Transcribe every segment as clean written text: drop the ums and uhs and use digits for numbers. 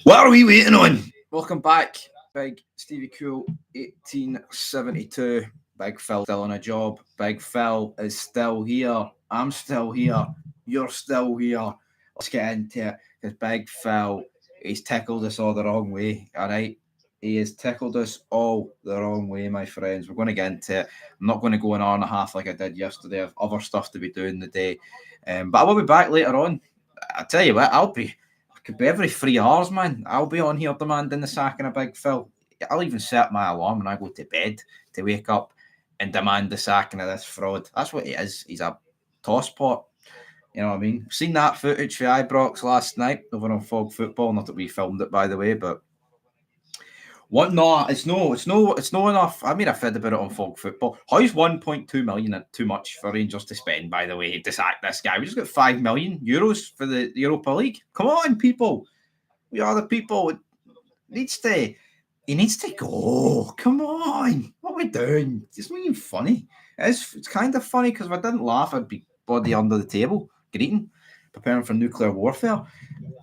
What are we waiting on? Welcome back, Big Stevie Cool, 1872. Big Phil still on a job. Big Phil is still here. I'm still here. You're still here. Let's get into it, because Big Phil, he's tickled us all the wrong way, all right? He has tickled us all the wrong way, my friends. We're going to get into it. I'm not going to go an hour and a half like I did yesterday. I have other stuff to be doing today. But I will be back later on. I tell you what, could be every 3 hours, man. I'll be on here demanding the sacking of Big Phil. I'll even set my alarm when I go to bed to wake up and demand the sacking of this fraud. That's what he is. He's a tosspot. You know what I mean? Seen that footage for Ibrox last night over on Fog Football. Not that we filmed it, by the way, but what? No, it's no enough. I mean, I fed about it on Fog Football. How's 1.2 million too much for Rangers to spend? By the way, to sack this guy, we just got €5 million for the Europa League. Come on, people. We are the people. He needs to go. Come on. What are we doing? It's not even funny. It's kind of funny, because if I didn't laugh, I'd be body under the table, greeting, preparing for nuclear warfare.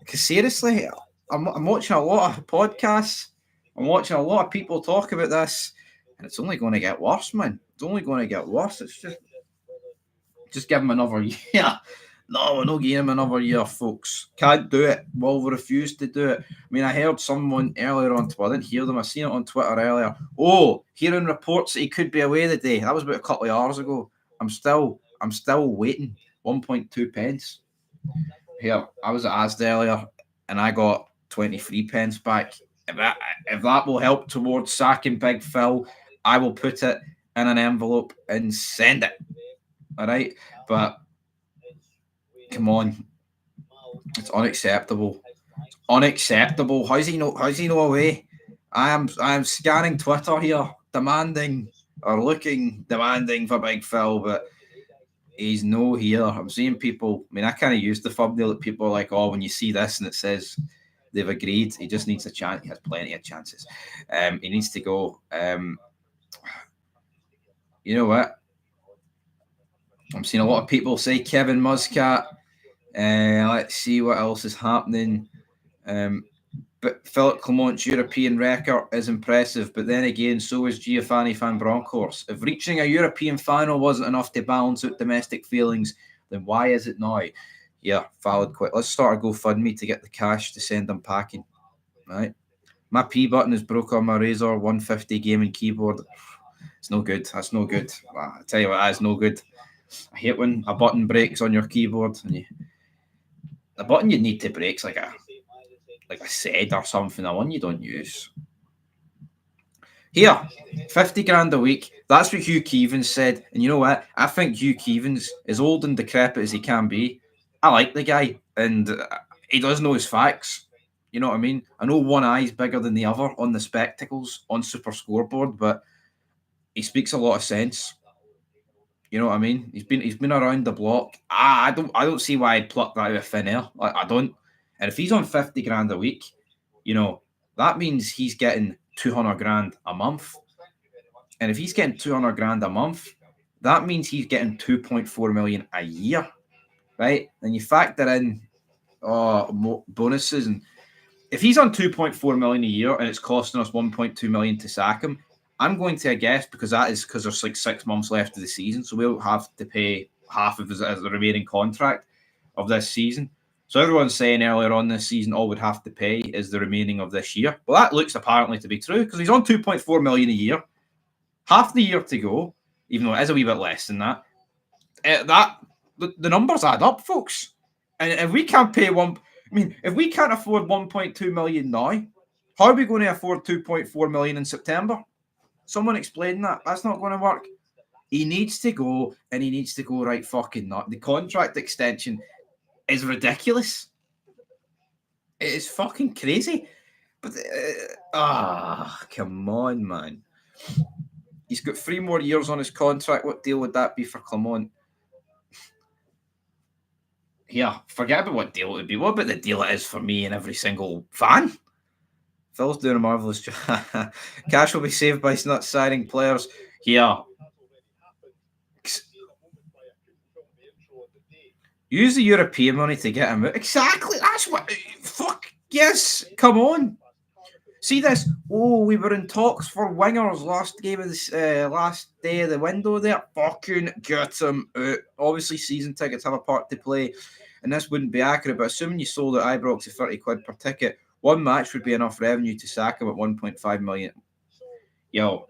Because seriously, I'm watching a lot of podcasts. I'm watching a lot of people talk about this, and it's only going to get worse, man. It's only going to get worse. It's just give him another year. No, we're not giving him another year, folks. Can't do it. Will refuse to do it. I mean, I heard someone earlier on Twitter. I didn't hear them. I seen it on Twitter earlier. Oh, hearing reports that he could be away today. That was about a couple of hours ago. I'm still waiting. 1.2 pence. Here, I was at Asda earlier, and I got 23 pence back. If that will help towards sacking Big Phil, I will put it in an envelope and send it. All right, but come on, it's unacceptable. It's unacceptable. How's he no away? I am scanning Twitter here, demanding for Big Phil, but he's no here. I'm seeing people. I mean, I kind of use the thumbnail that people are like, oh, when you see this and it says they've agreed, he just needs a chance. He has plenty of chances. He needs to go. You know what? I'm seeing a lot of people say Kevin Muscat. Let's see what else is happening. But Philip Clement's European record is impressive, but then again, so is Giovanni Van Bronckhorst. If reaching a European final wasn't enough to balance out domestic feelings, then why is it now? Yeah, valid. Quick. Let's start a GoFundMe to get the cash to send them packing. Right. My P button is broke on my Razer 150 gaming keyboard. It's no good. That's no good. I tell you what, that's no good. I hate when a button breaks on your keyboard, and the button you need to break's like a SED or something, the one you don't use. Here, 50 grand a week. That's what Hugh Keevins said. And you know what? I think Hugh Keevins, as old and decrepit as he can be, I like the guy, and he does know his facts. You know what I mean? I know one eye's bigger than the other on the spectacles on Super Scoreboard, but he speaks a lot of sense. You know what I mean? He's been around the block. I don't see why I'd pluck that out of thin air. I don't. And if he's on 50 grand a week, you know, that means he's getting 200 grand a month. And if he's getting 200 grand a month, that means he's getting 2.4 million a year, right? And you factor in bonuses, and if he's on 2.4 million a year and it's costing us 1.2 million to sack him, I'm going to guess because there's like 6 months left of the season, so we'll have to pay half of the remaining contract of this season. So everyone's saying earlier on this season all we'd have to pay is the remaining of this year. Well, that looks apparently to be true because he's on 2.4 million a year, half the year to go, even though it is a wee bit less than that. The numbers add up, folks. And if we can't pay if we can't afford 1.2 million now, how are we going to afford 2.4 million in September? Someone explain that. That's not going to work. He needs to go, and he needs to go right fucking not. The contract extension is ridiculous. It is fucking crazy. But, come on, man. He's got 3 more years on his contract. What deal would that be for Clement? Yeah, forget about what deal it would be. What about the deal it is for me and every single fan? Phil's doing a marvellous job. Cash will be saved by not signing players. Yeah. Use the European money to get him out. Exactly. That's what. Fuck yes. Come on. See this? Oh, we were in talks for wingers last game of this last day of the window there. Fucking get them out. Obviously, season tickets have a part to play, and this wouldn't be accurate. But assuming you sold at Ibrox at 30 quid per ticket, one match would be enough revenue to sack him at 1.5 million. Yo,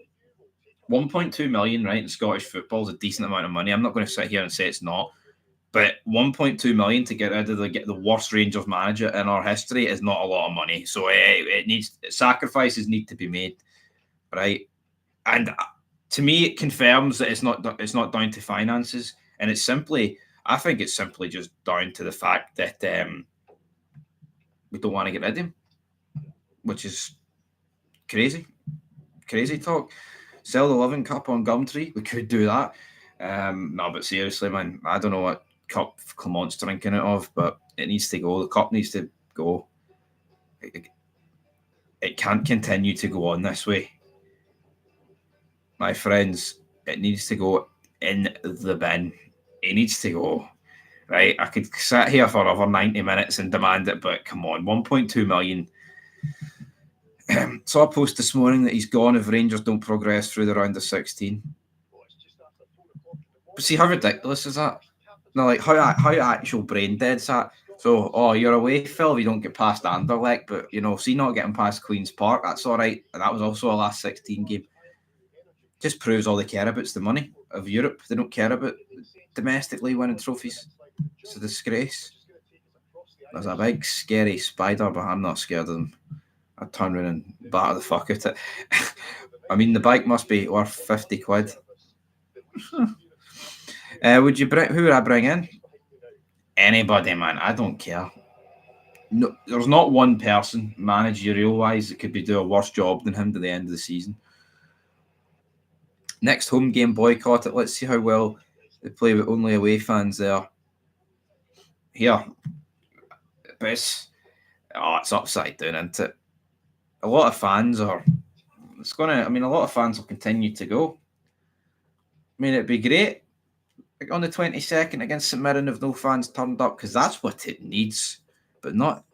1.2 million, right, in Scottish football is a decent amount of money. I'm not going to sit here and say it's not. But 1.2 million to get rid of the worst Rangers manager in our history is not a lot of money. So it needs sacrifices need to be made, right? And to me, it confirms that it's not down to finances, and I think it's simply just down to the fact that we don't want to get rid of him, which is crazy talk. Sell the Living Cup on Gumtree, we could do that. No, but seriously, man, I don't know what cup Clement's drinking it of, but it needs to go. The cup needs to go. It can't continue to go on this way. My friends, it needs to go in the bin. It needs to go. Right? I could sit here for over 90 minutes and demand it, but come on, 1.2 million. Saw a post this morning that he's gone if Rangers don't progress through the round of 16. But see, how ridiculous is that? No, like how actual brain dead is that? So, you're away, Phil, if you don't get past Anderlecht, but see, not getting past Queen's Park, that's all right. And that was also a last 16 game. Just proves all they care about is the money of Europe. They don't care about domestically winning trophies. It's a disgrace. There's a big scary spider, but I'm not scared of them. I'd turn around and batter the fuck out of it. I mean, the bike must be worth 50 quid. Who would I bring in? Anybody, man. I don't care. No, there's not one person, managerial wise, that could be doing a worse job than him to the end of the season. Next home game, boycott it. Let's see how well they play with only away fans there. Here. But it's upside down, isn't it? A lot of fans are. A lot of fans will continue to go. I mean, it'd be great on the 22nd against St Mirren if no fans turned up, because that's what it needs. But not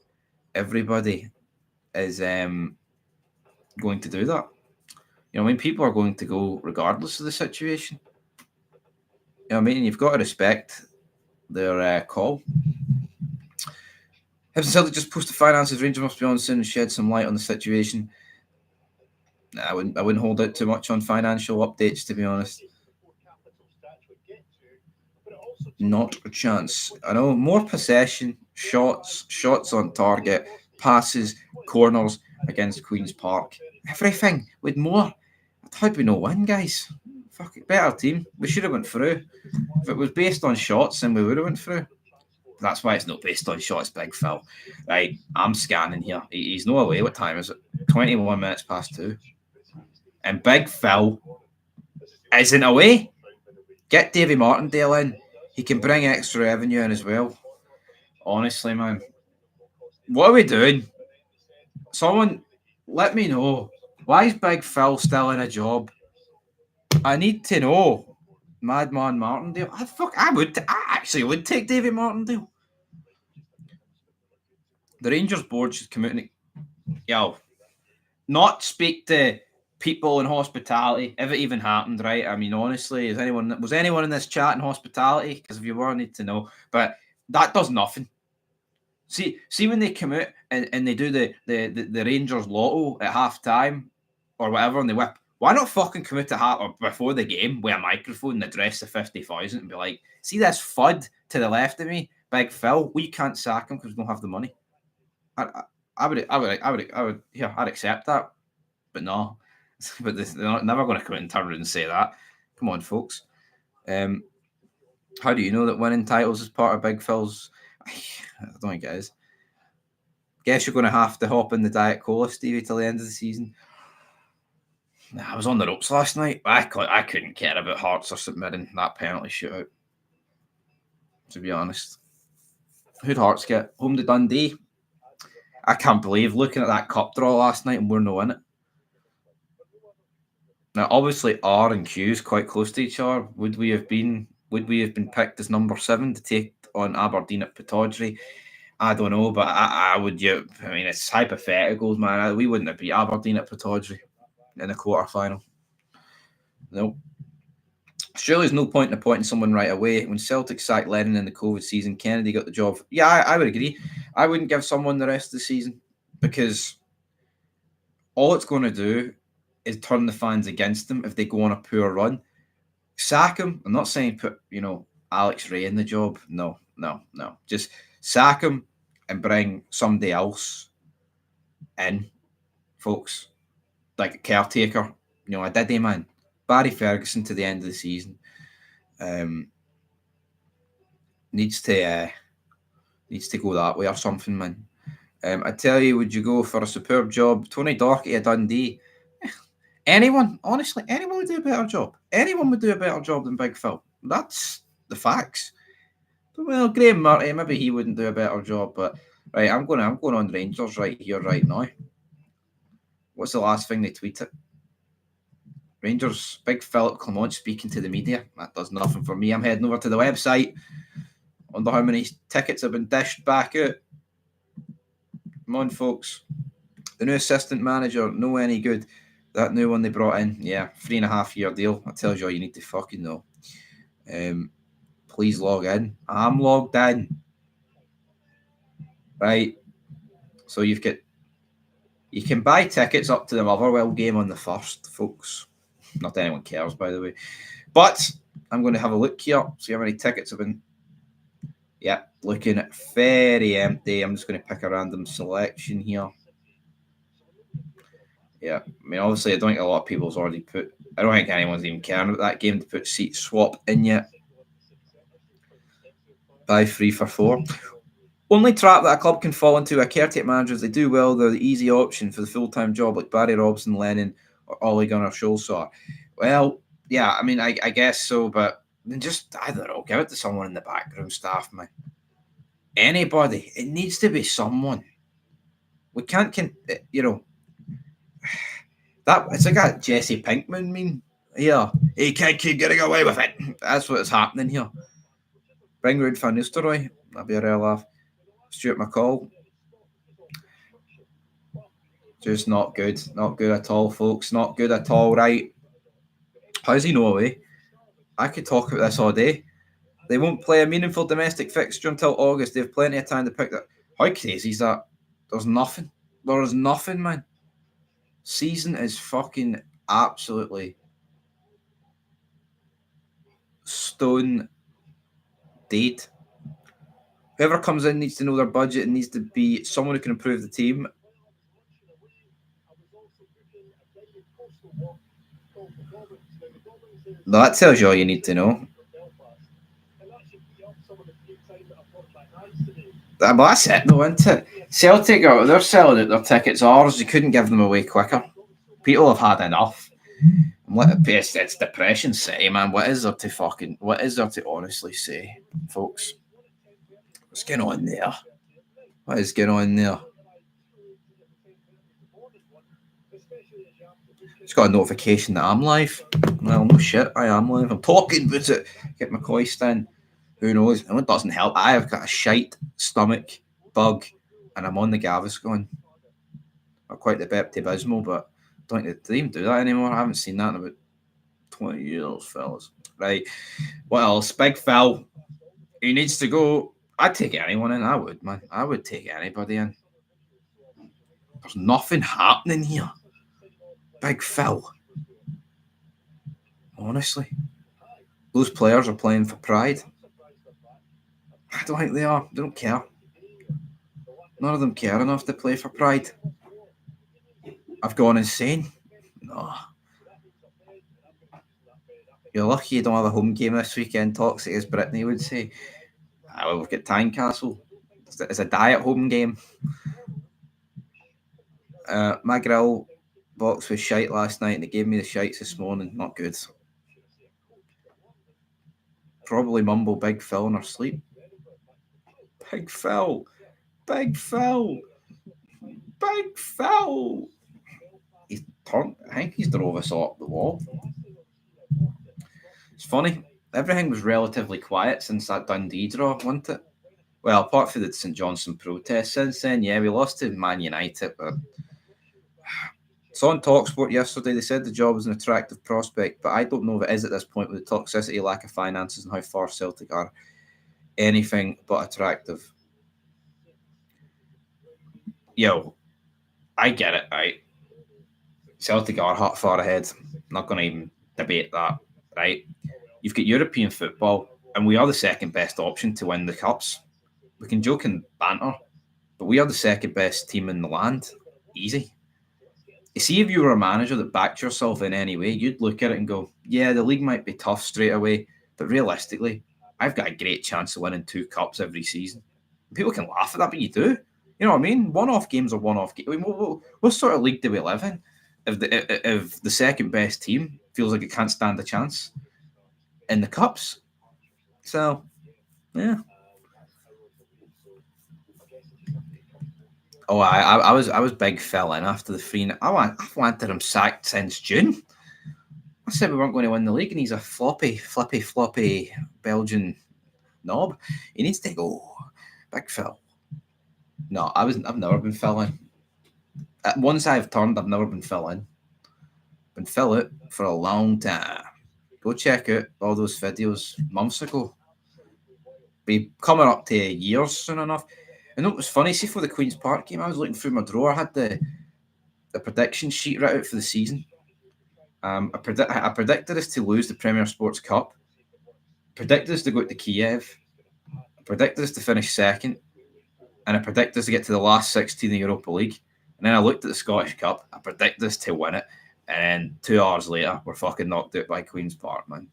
everybody is going to do that. People are going to go regardless of the situation. You've got to respect their call. Hibs and Celtic just posted finances. Rangers must be on soon and shed some light on the situation. I wouldn't hold out too much on financial updates, to be honest. Not a chance. I know more possession, shots on target, passes, corners against Queen's Park. Everything with more. How'd we not win, guys? Fuck it, better team. We should have went through. If it was based on shots, then we would have went through. That's why it's not based on shots, Big Phil. Right, I'm scanning here. He's no away. What time is it? 21 minutes past 2. And Big Phil isn't away. Get Davy Martindale in. He can bring extra revenue in as well. Honestly, man. What are we doing? Someone, let me know. Why is Big Phil still in a job? I need to know. Madman Martindale. I actually would take Davy Martindale. The Rangers board should come out and not speak to people in hospitality, if it even happened, right? I mean, honestly, was anyone in this chat in hospitality? Because if you were, I need to know. But that does nothing. See when they come out and they do the Rangers lotto at half time or whatever, and they whip. Why not fucking come out or before the game with a microphone and address the 50,000 and be like, see this FUD to the left of me, Big Phil? We can't sack him because we don't have the money. I'd accept that, but no. But they're never going to come out and turn around and say that. Come on, folks. How do you know that winning titles is part of Big Phil's? I don't think it is. Guess you're going to have to hop in the Diet Cola, Stevie, till the end of the season. I was on the ropes last night. I couldn't care about Hearts or St Mirren, that penalty shootout, to be honest. Who'd Hearts get? Home to Dundee. I can't believe looking at that cup draw last night and we're no in it. Now, obviously, R and Q is quite close to each other. Would we have been picked as number 7 to take on Aberdeen at Pittodrie. I don't know, but I would. I mean, it's hypotheticals, man. We wouldn't have beat Aberdeen at Pittodrie in the quarter final. No. Surely there's no point in appointing someone right away. When Celtic sacked Lennon in the COVID season, Kennedy got the job. Yeah, I would agree. I wouldn't give someone the rest of the season because all it's going to do is turn the fans against them if they go on a poor run. Sack him. I'm not saying put, Alex Ray in the job. No. Just sack him and bring somebody else in, folks. Like a caretaker, a Diddy man. Barry Ferguson to the end of the season. Needs to go that way or something, man. I tell you, would you go for a superb job? Tony Docherty at Dundee. Anyone, honestly, anyone would do a better job. Anyone would do a better job than Big Phil. That's the facts. Well, Graham Murray, maybe he wouldn't do a better job, but right, I'm going on Rangers right here, right now. What's the last thing they tweeted? Rangers, Big Philip Clement speaking to the media. That does nothing for me. I'm heading over to the website. Wonder how many tickets have been dished back out. Come on, folks. The new assistant manager, no any good. That new one they brought in, 3.5-year deal. That tells you all you need to fucking know. Please log in. I'm logged in. Right. So you can buy tickets up to the Motherwell game on the 1st, folks. Not that anyone cares, by the way. But I'm going to have a look here, see how many tickets have been. Yeah, looking very empty. I'm just going to pick a random selection here. Yeah, I mean, obviously, I don't think a lot of people's already put. I don't think anyone's even caring about that game to put seat swap in yet. Buy 3 for 4. Only trap that a club can fall into a caretaker manager is they do well. They're the easy option for the full-time job, like Barry Robson, Lennon, or Ole Gunnar Solskjaer. Well, yeah, I mean, I guess so, but then just, I don't know, give it to someone in the backroom staff, man. Anybody. It needs to be someone. We can't, that it's like that Jesse Pinkman meme. Yeah, he can't keep getting away with it. That's what's happening here. Bring Ruud van Nistelrooy. That'd be a real laugh. Stuart McCall. Just not good. Not good at all, folks. Not good at all, right? How's he no away? I could talk about this all day. They won't play a meaningful domestic fixture until August. They have plenty of time to pick that. How crazy is that? There's nothing. There is nothing, man. Season is fucking absolutely stone dead. Whoever comes in needs to know their budget and needs to be someone who can improve the team. That tells you all you need to know. But that's it, though, isn't it? Celtic, they're selling out their tickets. Ours, you couldn't give them away quicker. People have had enough. It's depression city, man. What is there to honestly say, folks? What's going on there? What is going on there? Just got a notification that I'm live. Well, no shit, I am live. I'm talking about it. Get my coist in. Who knows? And it doesn't help. I have got a shite stomach bug, and I'm on the Gaviscon. Not quite the Pepto-Bismol, but I don't think they even do that anymore. I haven't seen that in about 20 years, fellas. Right. What else? Big Phil. He needs to go. I'd take anyone in. I would, man. I would take anybody in. There's nothing happening here. Big Phil. Honestly. Those players are playing for pride. I don't think they are. They don't care. None of them care enough to play for pride. I've gone insane. No. You're lucky you don't have a home game this weekend, Toxic, as Brittany would say. Well, we've got Tynecastle. It's a diet home game. My grill box was shite last night and they gave me the shites this morning. Not good. Probably mumble Big Phil in her sleep. Big Phil. Big Phil. Big Phil. I think he's drove us all up the wall. It's funny. everything was relatively quiet since that Dundee draw, wasn't it? Well, apart from the St Johnstone protest since then, yeah, we lost to Man United. But it's on TalkSport yesterday. They said the job was an attractive prospect, but I don't know if it is at this point with the toxicity, lack of finances, and how far Celtic are anything but attractive. Yo, I get it, right? Celtic are far ahead. I'm not going to even debate that, right? You've got European football, and we are the second best option to win the cups. We can joke and banter, but we are the second best team in the land. Easy. You see, if you were a manager that backed yourself in any way, you'd look at it and go, yeah, the league might be tough straight away, but realistically, I've got a great chance of winning 2 cups every season. People can laugh at that, but you do. You know what I mean? One-off games are one-off games. I mean, what sort of league do we live in? If the second best team feels like it can't stand a chance in the cups, so yeah. Oh, I was big Phil in after the free. I've wanted him sacked since June. I said we weren't going to win the league, and he's a floppy Belgian knob. He needs to go. Big Phil. No, I've never been Phil in. Once I've turned, I've never been Phil in. Been Phil out for a long time. Go check out all those videos months ago. Be coming up to years soon enough. And it was funny, see for the Queen's Park game, I was looking through my drawer, I had the prediction sheet right out for the season. I predicted us to lose the Premier Sports Cup, predicted us to go to Kiev, I predicted us to finish second, and I predicted us to get to the last 16 in the Europa League. And then I looked at the Scottish Cup, I predicted us to win it, and then 2 hours later, we're fucking knocked out by Queen's Park, man.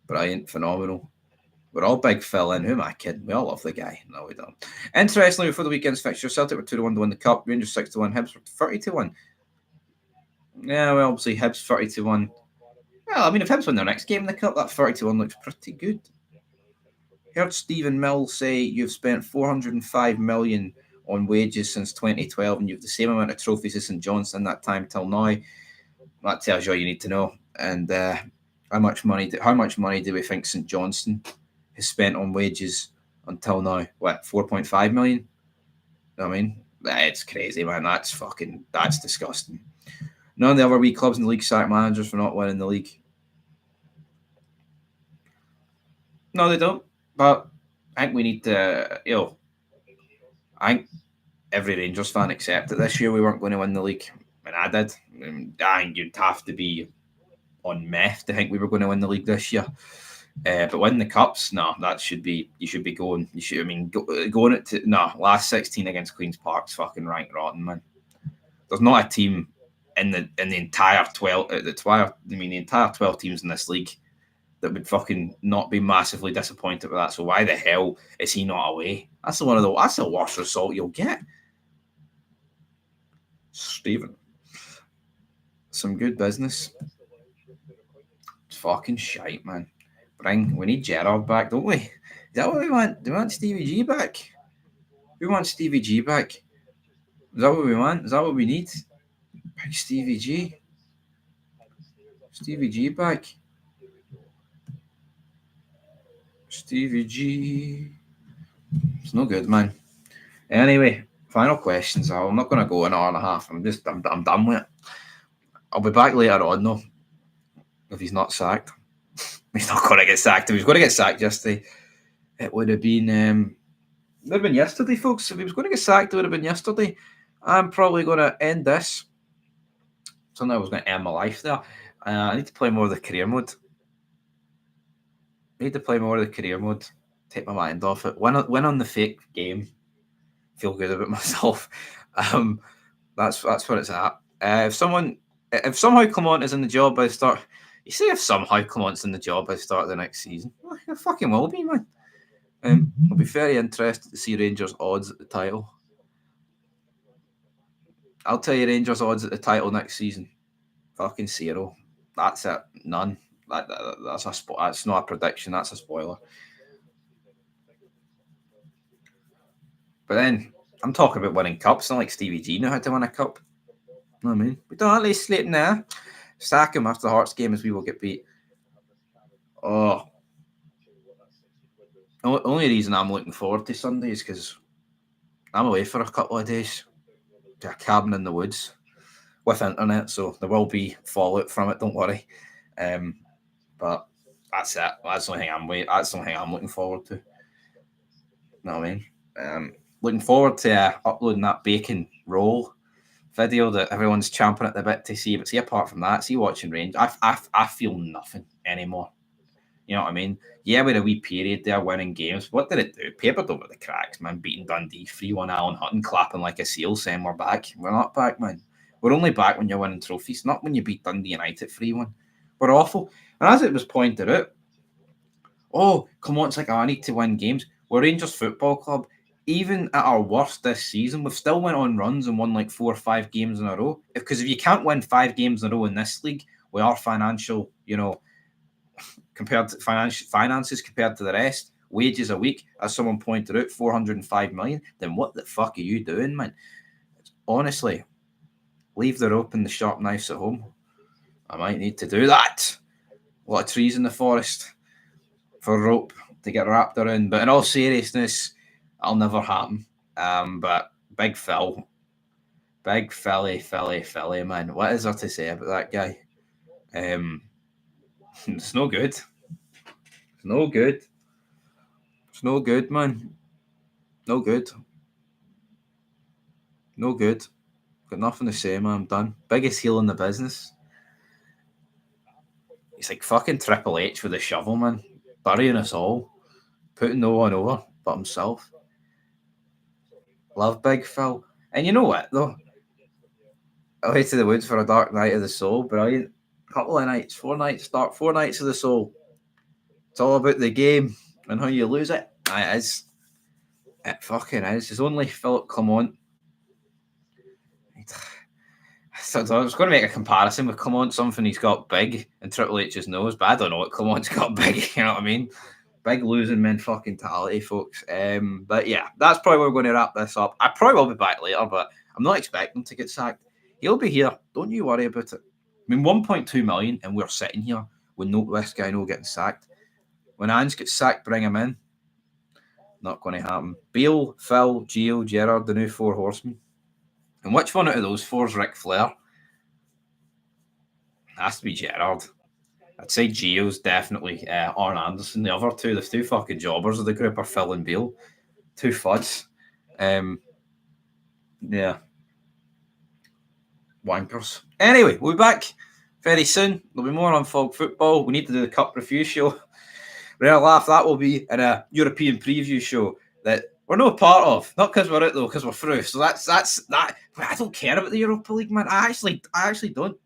Brilliant, phenomenal. We're all big Phil in. Who am I kidding? We all love the guy. No, we don't. Interestingly, before the weekend's fixture, Celtic were 2-1 to win the Cup, Rangers 6-1, Hibs were 30-1. Yeah, well, obviously Hibs 30-1. Well, I mean, if Hibs win their next game in the Cup, that 30-1 looks pretty good. Heard Stephen Mills say you've spent 405 million on wages since 2012, and you've the same amount of trophies as St Johnstone that time till now. That tells you all you need to know. And how much money do we think St Johnstone has spent on wages until now? What, 4.5 million? You know what I mean? It's crazy, man. That's disgusting. None of the other wee clubs in the league sack managers for not winning the league. No, they don't. But I think we need to, I think every Rangers fan accepted this year we weren't going to win the league. And I did. I think you'd have to be on meth to think we were going to win the league this year. But winning the cups, no, you should be going. Going it to last 16 against Queen's Park's fucking rank rotten, man. There's not a team in the entire 12 the entire 12 teams in this league that would fucking not be massively disappointed with that. So why the hell is he not away? That's the worst result you'll get. Stephen, some good business. It's fucking shite, man. We need Gerrard back, don't we? Is that what we want? Do we want Stevie G back? We want Stevie G back. Is that what we want? Is that what we need? Big Stevie G. Stevie G back. Stevie G. It's no good, man. Anyway, final questions. I'm not going to go an hour and a half. I'm done with it. I'll be back later on, though, if he's not sacked. He's not going to get sacked. If he was going to get sacked yesterday, it would have been yesterday, folks. If he was going to get sacked, it would have been yesterday. I'm probably going to end this. So now I was going to end my life there. I need to play more of the career mode. Take my mind off it. Win on the fake game. Feel good about myself. That's where it's at. If somehow Clement is in the job by the start, you say if somehow Clement's in the job by the start of the next season, well, it fucking will be, man. I'll be very interested to see Rangers odds at the title. I'll tell you Rangers odds at the title next season. Fucking 0. That's it. None. That's not a prediction. That's a spoiler. But then I'm talking about winning cups. Not like Stevie G know how to win a cup. You know what I mean? We don't at least slate now. Sack him after the Hearts game as we will get beat. Oh, only reason I'm looking forward to Sunday is because I'm away for a couple of days to a cabin in the woods with internet, so there will be fallout from it. Don't worry. Um, but that's it. That's the only thing That's the only thing I'm looking forward to. You know what I mean? Looking forward to uploading that bacon roll video that everyone's champing at the bit to see. But see, apart from that, see watching Rangers, I feel nothing anymore. You know what I mean? Yeah, with a wee period there winning games. What did it do? Papered over the cracks, man. Beating Dundee 3-1, Alan Hutton clapping like a seal saying we're back. We're not back, man. We're only back when you're winning trophies, not when you beat Dundee United 3-1. We're awful. And as it was pointed out, oh, come on, it's like, I need to win games. We're Rangers Football Club. Even at our worst this season, we've still went on runs and won like 4 or 5 games in a row. Because if you can't win 5 games in a row in this league, we are financial, compared to finances compared to the rest, wages a week, as someone pointed out, 405 million, then what the fuck are you doing, man? Honestly, leave the rope and the sharp knives at home. I might need to do that. A lot of trees in the forest for rope to get wrapped around. But in all seriousness, it'll never happen. But Big Philly, man. What is there to say about that guy? It's no good. It's no good. It's no good, man. No good. No good. Got nothing to say, man. I'm done. Biggest heel in the business. He's like fucking Triple H with a shovel, man. Burying us all. Putting no one over but himself. Love Big Phil. And you know what, though? Away to the woods for a dark night of the soul. Brilliant. Couple of nights. 4 nights. 4 nights of the soul. It's all about the game and how you lose it. It is. It fucking is. It's only Philip Clement. So I was going to make a comparison with Clement, something he's got big and Triple H's nose, but I don't know what Clement's got big, you know what I mean? Big losing men fucking mentality, folks. But yeah, that's probably where we're going to wrap this up. I probably will be back later, but I'm not expecting to get sacked. He'll be here. Don't you worry about it. I mean, 1.2 million, and we're sitting here with this guy no getting sacked. When Ange gets sacked, bring him in. Not going to happen. Bale, Phil, Gio, Gerrard, the new 4 horsemen. And which one out of those 4 is Ric Flair? Has to be Gerrard. I'd say Gio's definitely Arn Anderson. The other 2, the 2 fucking jobbers of the group are Phil and Bale. 2 fuds. Yeah. Wankers. Anyway, we'll be back very soon. There'll be more on Fog Football. We need to do the Cup Review show. Real laugh, that will be in a European preview show that we're no part of. Not because we're out, though, because we're through. So that's that. I don't care about the Europa League, man. I actually don't.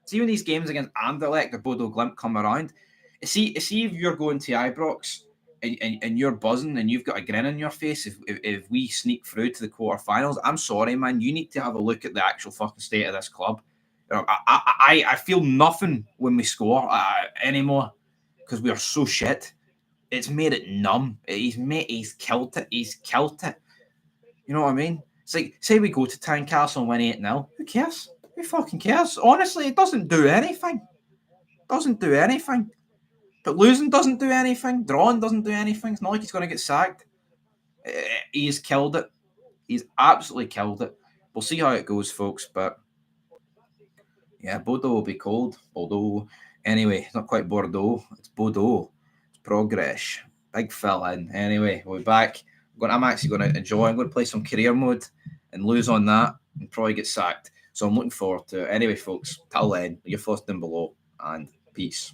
See when these games against Anderlecht or Bodo Glimt come around, see if you're going to Ibrox and you're buzzing and you've got a grin on your face if we sneak through to the quarterfinals, I'm sorry, man. You need to have a look at the actual fucking state of this club. I feel nothing when we score anymore because we are so shit. It's made it numb. He's killed it. He's killed it. You know what I mean? It's like, say we go to Tynecastle and win 8-0. Who cares? Who fucking cares? Honestly, it doesn't do anything. Doesn't do anything. But losing doesn't do anything. Drawing doesn't do anything. It's not like he's going to get sacked. He's killed it. He's absolutely killed it. We'll see how it goes, folks. But yeah, Bodo will be cold. Bordeaux. Anyway, not quite Bordeaux. It's Bodo. It's progress. Big fill in. Anyway, we'll be back. I'm actually going to enjoy. I'm going to play some career mode and lose on that and probably get sacked. So I'm looking forward to it. Anyway, folks, till then, your thoughts down below and peace.